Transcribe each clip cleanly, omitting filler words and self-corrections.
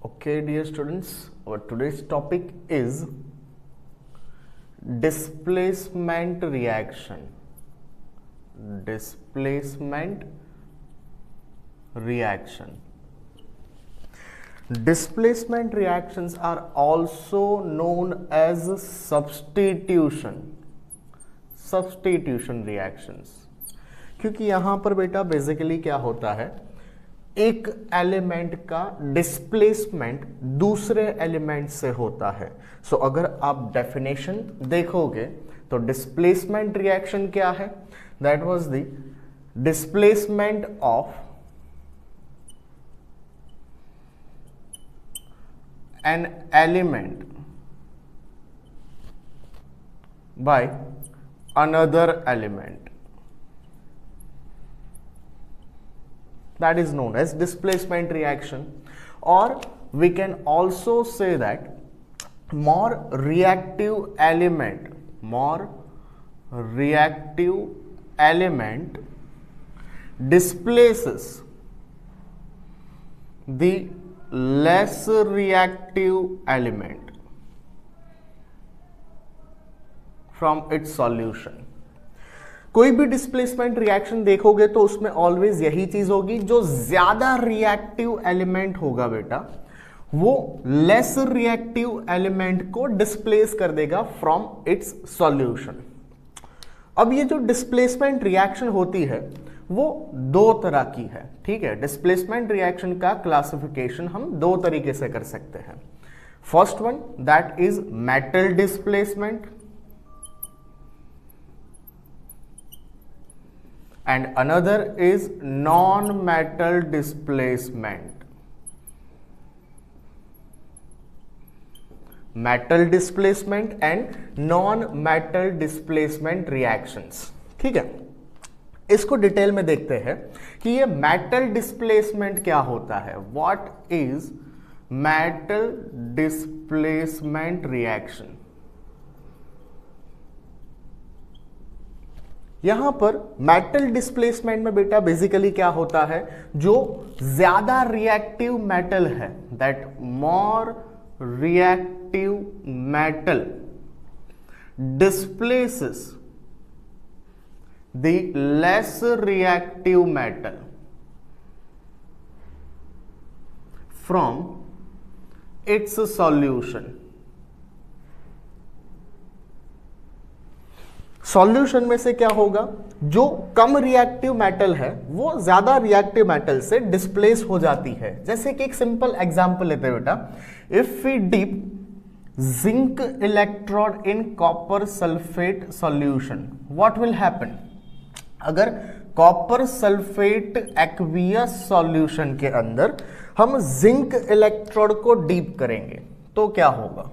Okay, dear students, our today's topic is displacement reaction. Displacement reaction. Displacement reactions are also known as substitution reactions. क्योंकि यहां पर बेटा basically क्या होता है, एक एलिमेंट का डिस्प्लेसमेंट दूसरे एलिमेंट से होता है. सो अगर आप डेफिनेशन देखोगे तो डिस्प्लेसमेंट रिएक्शन क्या है? That was the displacement of an element by another element. That is known as displacement reaction, or we can also say that more reactive element displaces the less reactive element from its solution. कोई भी displacement reaction देखोगे तो उसमें always यही चीज होगी, जो ज्यादा रिएक्टिव एलिमेंट होगा बेटा वो लेस रिएक्टिव एलिमेंट को डिस्प्लेस कर देगा फ्रॉम इट्स सॉल्यूशन. अब ये जो डिस्प्लेसमेंट रिएक्शन होती है वो दो तरह की है. ठीक है, डिस्प्लेसमेंट रिएक्शन का क्लासिफिकेशन हम दो तरीके से कर सकते हैं. First one that is metal displacement and another is non-metal displacement. Metal displacement and non-metal displacement reactions. ठीक है, इसको डिटेल में देखते हैं कि ये मेटल डिस्प्लेसमेंट क्या होता है. What is metal displacement reaction? यहां पर मेटल डिस्प्लेसमेंट में बेटा बेसिकली क्या होता है, जो ज्यादा रिएक्टिव मेटल है, that more reactive metal displaces the less reactive metal from its solution. Solution में से क्या होगा, जो कम रिएक्टिव मेटल है वो ज्यादा रिएक्टिव मेटल से डिस्प्लेस हो जाती है. जैसे कि एक सिंपल एग्जांपल लेते हैं बेटा, if we dip zinc electrode in copper sulphate solution, what will happen. अगर कॉपर सल्फेट एक्वियस सॉल्यूशन के अंदर हम जिंक इलेक्ट्रोड को डीप करेंगे तो क्या होगा.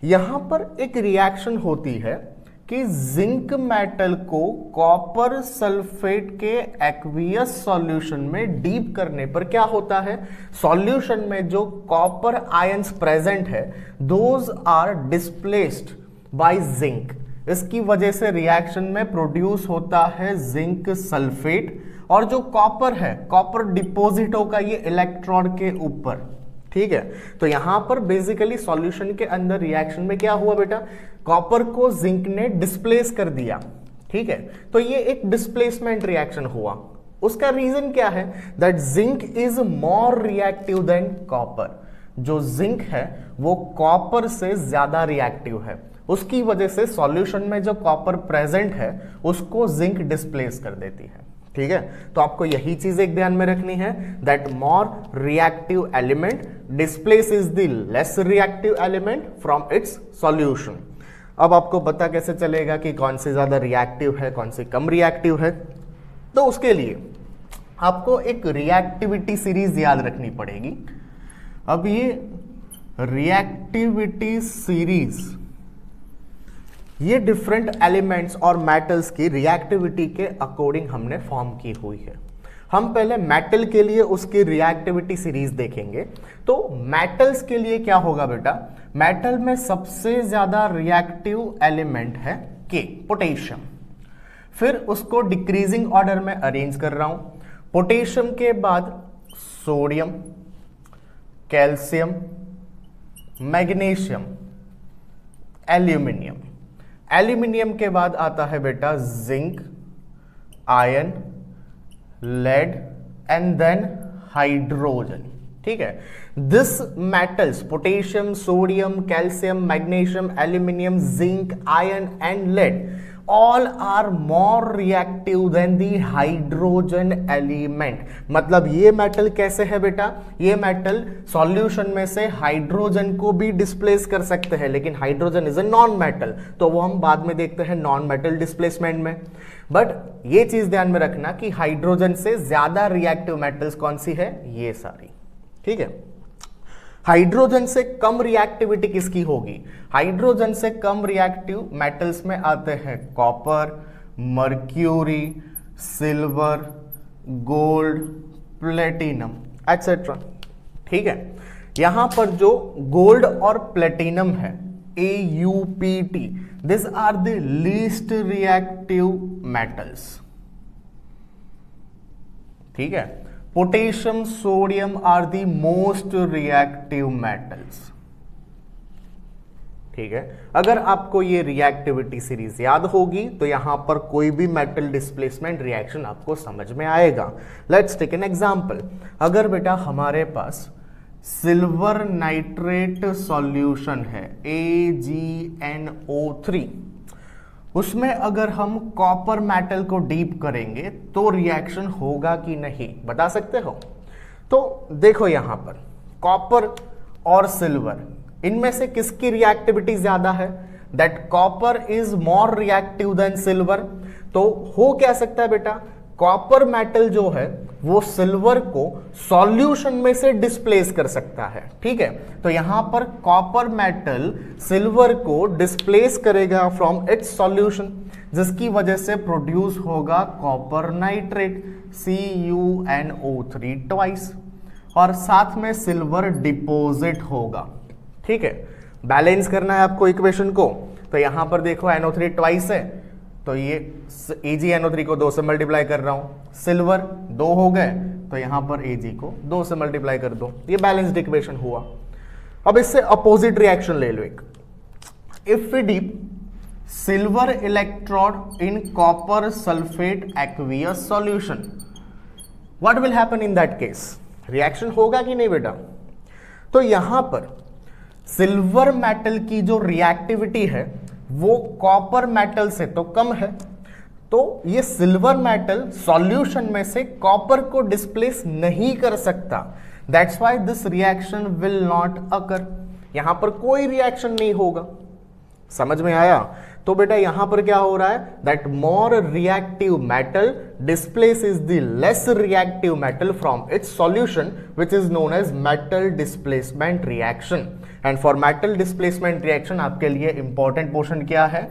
यहां पर एक रिएक्शन होती है कि जिंक मेटल को कॉपर सल्फेट के एक्वियस सॉल्यूशन में डीप करने पर क्या होता है, सॉल्यूशन में जो कॉपर आयंस प्रेजेंट है those are displaced by zinc. इसकी वजह से रिएक्शन में प्रोड्यूस होता है जिंक सल्फेट, और जो कॉपर है कॉपर डिपॉजिट होगा ये इलेक्ट्रोड के ऊपर. ठीक है, तो यहां पर बेसिकली सॉल्यूशन के अंदर रिएक्शन में क्या हुआ बेटा, कॉपर को जिंक ने डिस्प्लेस कर दिया. ठीक है, तो ये एक डिस्प्लेसमेंट रिएक्शन हुआ. उसका रीजन क्या है, that zinc is more reactive than copper. जो जिंक है वो कॉपर से ज्यादा रिएक्टिव है, उसकी वजह से सॉल्यूशन में जो कॉपर प्रेजेंट है उसको जिंक डिस्प्लेस कर देती है. ठीक है, तो आपको यही चीज एक ध्यान में रखनी है, that more reactive element displaces the less reactive element from its solution. अब आपको पता कैसे चलेगा कि कौन सी ज्यादा रिएक्टिव है कौन सी कम रिएक्टिव है, तो उसके लिए आपको एक रिएक्टिविटी सीरीज याद रखनी पड़ेगी. अब ये रिएक्टिविटी सीरीज ये डिफरेंट एलिमेंट्स और मेटल्स की रिएक्टिविटी के अकॉर्डिंग हमने फॉर्म की हुई है. हम पहले मेटल के लिए उसकी रिएक्टिविटी सीरीज देखेंगे. तो मेटल्स के लिए क्या होगा बेटा, मेटल में सबसे ज्यादा रिएक्टिव एलिमेंट है के, पोटेशियम. फिर उसको डिक्रीजिंग ऑर्डर में अरेंज कर रहा हूं. पोटेशियम के बाद sodium, calcium, magnesium, aluminium. Aluminium के बाद आता है बेटा zinc, iron, lead and then hydrogen. ठीक है, this metals potassium, sodium, calcium, magnesium, aluminium, zinc, iron and lead all are more reactive than the hydrogen element। मतलब ये मेटल कैसे है बेटा, ये मेटल सॉल्यूशन में से हाइड्रोजन को भी डिस्प्लेस कर सकते हैं, लेकिन hydrogen is a non metal, तो वो हम बाद में देखते हैं नॉन मेटल डिस्प्लेसमेंट में। बट ये चीज ध्यान में रखना कि हाइड्रोजन से ज्यादा रिएक्टिव मेटल्स कौन सी है, ये सारी। ठीक है, हाइड्रोजन से कम रिएक्टिविटी किसकी होगी, हाइड्रोजन से कम रिएक्टिव मेटल्स में आते हैं copper, mercury, silver, gold, platinum etcetera. ठीक है, यहां पर जो गोल्ड और प्लेटिनम है AuPt, this are the least reactive metals. ठीक है, potassium, sodium are the most reactive metals. ठीक है, अगर आपको ये रिएक्टिविटी सीरीज याद होगी तो यहां पर कोई भी मेटल डिस्प्लेसमेंट रिएक्शन आपको समझ में आएगा। Let's take an example. अगर बेटा हमारे पास सिल्वर नाइट्रेट सॉल्यूशन है AgNO3, उसमें अगर हम कॉपर मेटल को डीप करेंगे तो रिएक्शन होगा कि नहीं, बता सकते हो? तो देखो यहां पर कॉपर और सिल्वर, इनमें से किसकी रिएक्टिविटी ज्यादा है? That copper is more reactive then silver. तो हो क्या सकता है बेटा, कॉपर मेटल जो है वो सिल्वर को सॉल्यूशन में से डिस्प्लेस कर सकता है। ठीक है, तो यहां पर कॉपर मेटल सिल्वर को डिस्प्लेस करेगा फ्रॉम इट्स सॉल्यूशन, जिसकी वजह से प्रोड्यूस होगा कॉपर नाइट्रेट CuNO3 ट्वाइस, और साथ में सिल्वर डिपोजिट होगा। ठीक है, बैलेंस करना है आपको इक्वेशन को। तो यहां पर देखो NO3 ट्वाइस है, तो ये AgNO3 को 2 से मल्टीप्लाई कर रहा हूं, सिल्वर 2 हो गए तो यहां पर Ag को 2 से मल्टीप्लाई कर दो, ये बैलेंस्ड इक्वेशन हुआ। अब इससे अपोजिट रिएक्शन ले लो एक। If we dip silver electrode in copper sulphate aqueous solution, what will happen in that case? Reaction होगा कि नहीं बेटा? तो यहां पर सिल्वर मेटल की जो रिएक्टिविटी है वो कॉपर मेटल से तो कम है, तो ये सिल्वर मेटल सॉल्यूशन में से कॉपर को डिस्प्लेस नहीं कर सकता। That's why this reaction will not occur. यहां पर कोई रिएक्शन नहीं होगा। समझ में आया? तो बेटा यहां पर क्या हो रहा है, that more reactive metal displaces the less reactive metal from its solution, which is known as metal displacement reaction. And for metal displacement reaction आपके लिए इंपॉर्टेंट पोर्शन क्या है?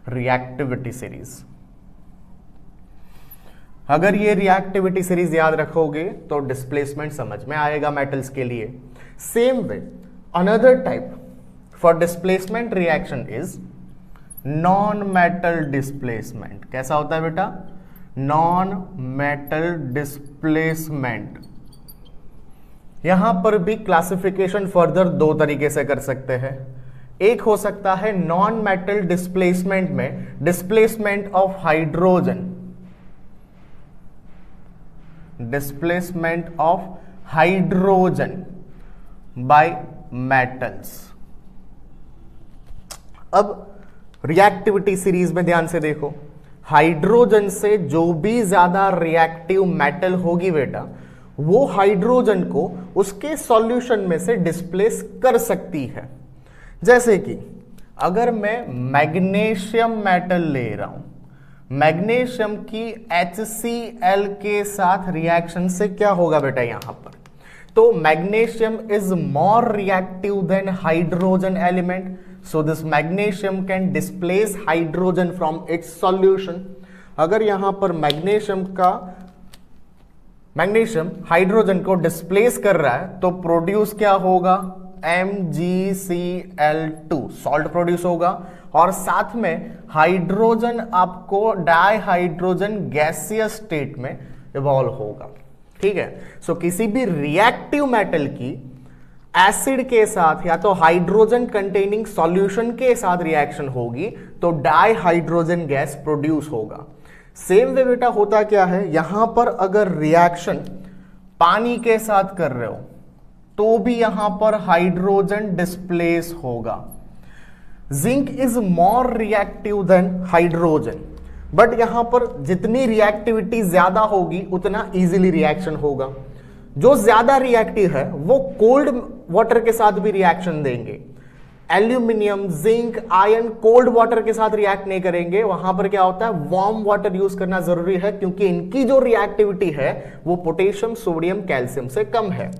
Reactivity series. अगर ये रिएक्टिविटी सीरीज याद रखोगे तो डिस्प्लेसमेंट समझ में आएगा मेटल्स के लिए। Same way another type for displacement reaction is non metal displacement. कैसा होता है बेटा? Non metal displacement. यहां पर भी क्लासिफिकेशन फर्दर 2 तरीके से कर सकते हैं। एक हो सकता है नॉन मेटल डिस्प्लेसमेंट में displacement of hydrogen, displacement of hydrogen bye metals. अब रिएक्टिविटी सीरीज में ध्यान से देखो, हाइड्रोजन से जो भी ज्यादा रिएक्टिव मेटल होगी बेटा, वो हाइड्रोजन को उसके सॉल्यूशन में से डिस्प्लेस कर सकती है। जैसे कि अगर मैं मैग्नीशियम मेटल ले रहा हूं, मैग्नीशियम की HCl के साथ रिएक्शन से क्या होगा बेटा यहां पर? तो magnesium is more reactive than hydrogen element, so this magnesium can displace hydrogen from its solution. अगर यहां पर मैग्नीशियम हाइड्रोजन को डिस्प्लेस कर रहा है तो प्रोड्यूस क्या होगा? MgCl2 सॉल्ट प्रोड्यूस होगा, और साथ में हाइड्रोजन आपको डाई हाइड्रोजन गैसियस स्टेट में इवॉल्व होगा। ठीक है। सो किसी भी रिएक्टिव मेटल की एसिड के साथ या तो हाइड्रोजन कंटेनिंग सॉल्यूशन के साथ रिएक्शन होगी तो डाइहाइड्रोजन गैस प्रोड्यूस होगा। सेम वे बेटा होता क्या है, यहां पर अगर रिएक्शन पानी के साथ कर रहे हो तो भी यहां पर हाइड्रोजन डिस्प्लेस होगा। Zinc is more reactive than hydrogen, but यहां पर जितनी रिएक्टिविटी ज्यादा होगी उतना इजीली रिएक्शन होगा। जो ज्यादा रिएक्टिव है वो कोल्ड वाटर के साथ भी रिएक्शन देंगे। Aluminium, zinc, iron cold water के साथ रिएक्ट नहीं करेंगे, वहां पर क्या होता है वार्म वाटर यूज करना जरूरी है, क्योंकि इनकी जो रिएक्टिविटी है वो पोटेशियम, सोडियम, कैल्शियम से कम है।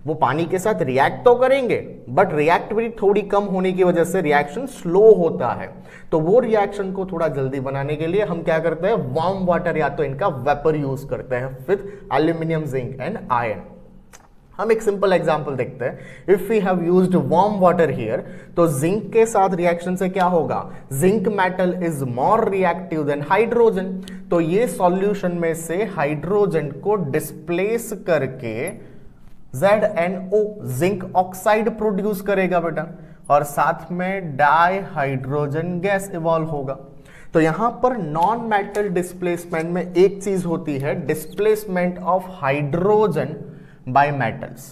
वो पानी के साथ रिएक्ट तो करेंगे बट रिएक्टिविटी थोड़ी कम होने की वजह से रिएक्शन स्लो होता है। तो वो रिएक्शन को थोड़ा जल्दी बनाने के लिए हम क्या करते हैं, वार्म वाटर या तो इनका वेपर यूज करते हैं with aluminium, zinc and iron. हम एक सिंपल एग्जांपल देखते हैं। If we have used warm water here, तो जिंक के साथ रिएक्शन से क्या होगा, zinc metal is more reactive than hydrogen. तो ये सॉल्यूशन में से हाइड्रोजन को डिस्प्लेस करके ZnO जिंक ऑक्साइड प्रोड्यूस करेगा बेटा, और साथ में डाइहाइड्रोजन गैस इवॉल्व होगा। तो यहां पर नॉन मेटल डिस्प्लेसमेंट में एक चीज होती है, displacement of hydrogen bye metals.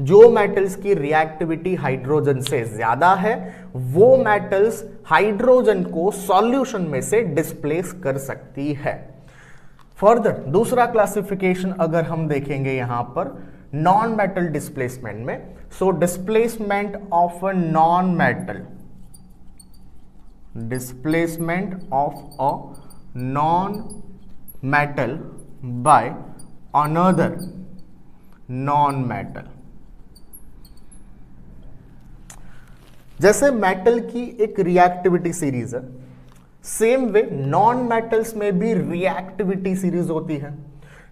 जो मेटल्स की रिएक्टिविटी हाइड्रोजन से ज्यादा है वो मेटल्स हाइड्रोजन को सॉल्यूशन में से डिस्प्लेस कर सकती है। फर्दर दूसरा क्लासिफिकेशन अगर हम देखेंगे यहां पर नॉन मेटल डिस्प्लेसमेंट में, so displacement of a non metal, displacement of a non metal by another non metal. जैसे मेटल की एक रिएक्टिविटी सीरीज है, सेम वे नॉन मेटल्स में भी रिएक्टिविटी सीरीज होती है।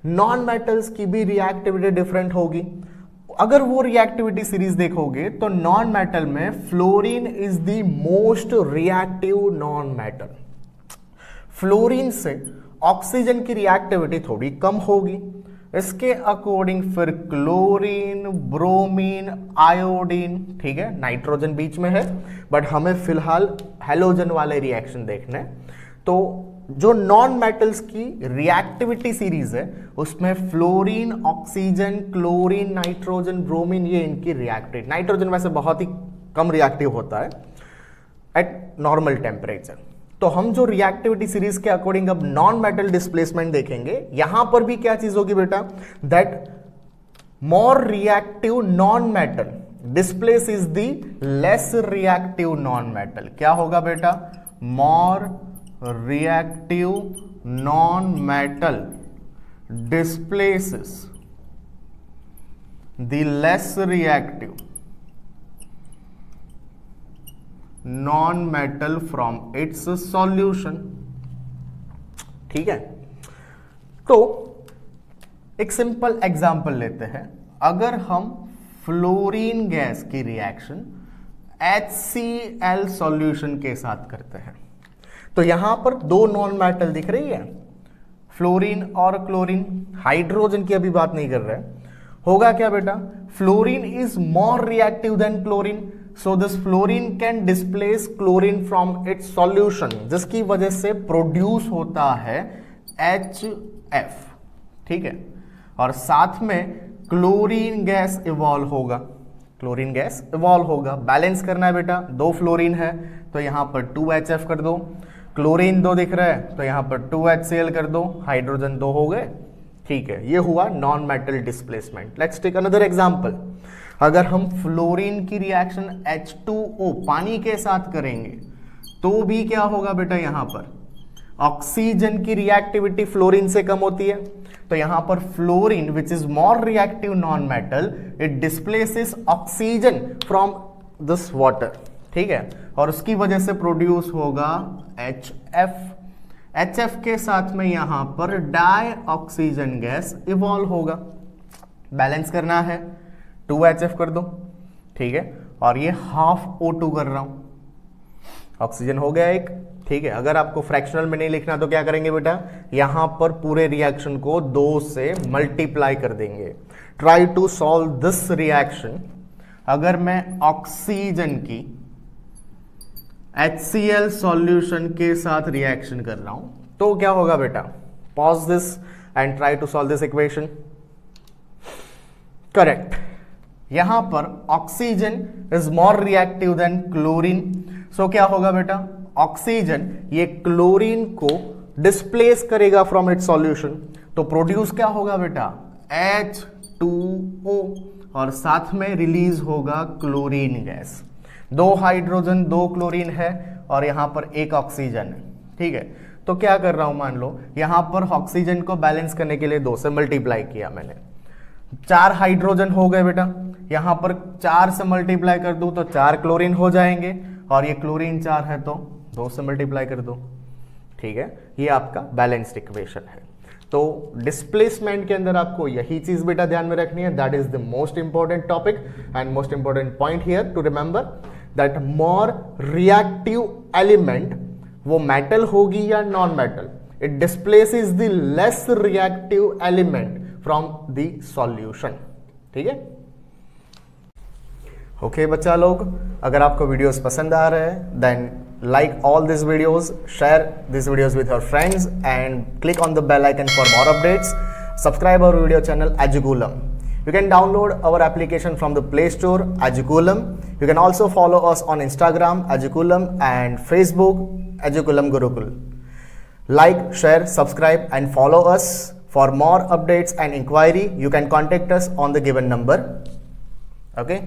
नॉन मेटल्स की भी रिएक्टिविटी डिफरेंट होगी। अगर वो रिएक्टिविटी सीरीज देखोगे तो नॉन मेटल में fluorine is the most reactive non metal. Fluorine से ऑक्सीजन की रिएक्टिविटी थोड़ी कम होगी। इसके अकॉर्डिंग फिर क्लोरीन, ब्रोमीन, आयोडीन, ठीक है, नाइट्रोजन बीच में है बट हमें फिलहाल हैलोजन वाले रिएक्शन देखने हैं। तो जो नॉन मेटल्स की रिएक्टिविटी सीरीज है उसमें fluorine, oxygen, chlorine, nitrogen, bromine, ये इनकी रिएक्टिव। नाइट्रोजन वैसे बहुत ही कम रिएक्टिव होता है एट नॉर्मल टेम्परेचर। तो हम जो रिएक्टिविटी सीरीज के अकॉर्डिंग अब नॉन मेटल डिस्प्लेसमेंट देखेंगे, यहां पर भी क्या चीज होगी बेटा, that more reactive non metal displace is the less reactive non metal. क्या होगा बेटा, मोर reactive non-metal displaces the less reactive non-metal from its solution। ठीक है, तो एक सिंपल एग्जांपल लेते हैं। अगर हम फ्लोरीन गैस की रिएक्शन HCl सॉल्यूशन के साथ करते हैं तो यहां पर दो नॉन मेटल दिख रही है, फ्लोरीन और क्लोरीन। हाइड्रोजन की अभी बात नहीं कर रहे। होगा क्या बेटा, fluorine is more reactive than chlorine, so this fluorine can displace chlorine from its solution, जिसकी वजह से प्रोड्यूस होता है HF। ठीक है, और साथ में क्लोरीन गैस इवॉल्व होगा, क्लोरीन गैस इवॉल्व होगा। बैलेंस करना है बेटा, दो फ्लोरीन है तो यहां पर 2HF कर दो, क्लोरीन 2 दिख रहा है तो यहां पर 2HCl कर दो, हाइड्रोजन 2 हो गए। ठीक है, ये हुआ non metal displacement. Let's take another example. अगर हम फ्लोरीन की रिएक्शन H2O पानी के साथ करेंगे तो भी क्या होगा बेटा, यहां पर ऑक्सीजन की रिएक्टिविटी फ्लोरीन से कम होती है, तो यहां पर fluorine which is more reactive non metal, it displaces oxygen from this water. ठीक है, और उसकी वजह से प्रोड्यूस होगा HF। HF के साथ में यहां पर डाई ऑक्सीजन गैस इवॉल्व होगा। बैलेंस करना है, 2HF कर दो। ठीक है, और ये ½ O2 कर रहा हूं, ऑक्सीजन हो गया एक। ठीक है, अगर आपको फ्रैक्शनल में नहीं लिखना तो क्या करेंगे बेटा, यहां पर पूरे रिएक्शन को 2 से मल्टीप्लाई कर देंगे। Try to solve this reaction. अगर मैं ऑक्सीजन की HCl सॉल्यूशन के साथ रिएक्शन कर रहा हूं तो क्या होगा बेटा, pause this and try to solve this equation. Correct, यहां पर oxygen is more reactive than chlorine. So क्या होगा बेटा, ऑक्सीजन ये क्लोरीन को डिस्प्लेस करेगा फ्रॉम इट्स सॉल्यूशन, तो प्रोड्यूस क्या होगा बेटा, H2O, और साथ में रिलीज होगा क्लोरीन गैस। 2 हाइड्रोजन 2 क्लोरीन है और यहां पर 1 ऑक्सीजन है। ठीक है, तो क्या कर रहा हूं, मान लो यहां पर ऑक्सीजन को बैलेंस करने के लिए 2 से मल्टीप्लाई किया मैंने, 4 हाइड्रोजन हो गए बेटा, यहां पर 4 से मल्टीप्लाई कर दूं तो 4 क्लोरीन हो जाएंगे, और ये क्लोरीन 4 है तो 2 से मल्टीप्लाई कर दो। ठीक है, ये आपका बैलेंस्ड इक्वेशन है। तो डिस्प्लेसमेंट के अंदर आपको यही चीज बेटा ध्यान में रखनी है, that is the most important topic and most important point here to remember, that more reactive element वो मेटल होगी या non metal, it displaces the less reactive element from the solution. ठीक है, ओके बच्चा लोग, अगर आपको वीडियोस पसंद आ रहे हैं then like all these videos, share these videos with your friends and click on the bell icon for more updates. Subscribe our video channel Educulum. You can download our application from the Play Store Educulum. You can also follow us on Instagram Educulum and Facebook Educulum Gurukul. Like, share, subscribe and follow us. For more updates and inquiry, you can contact us on the given number. Okay.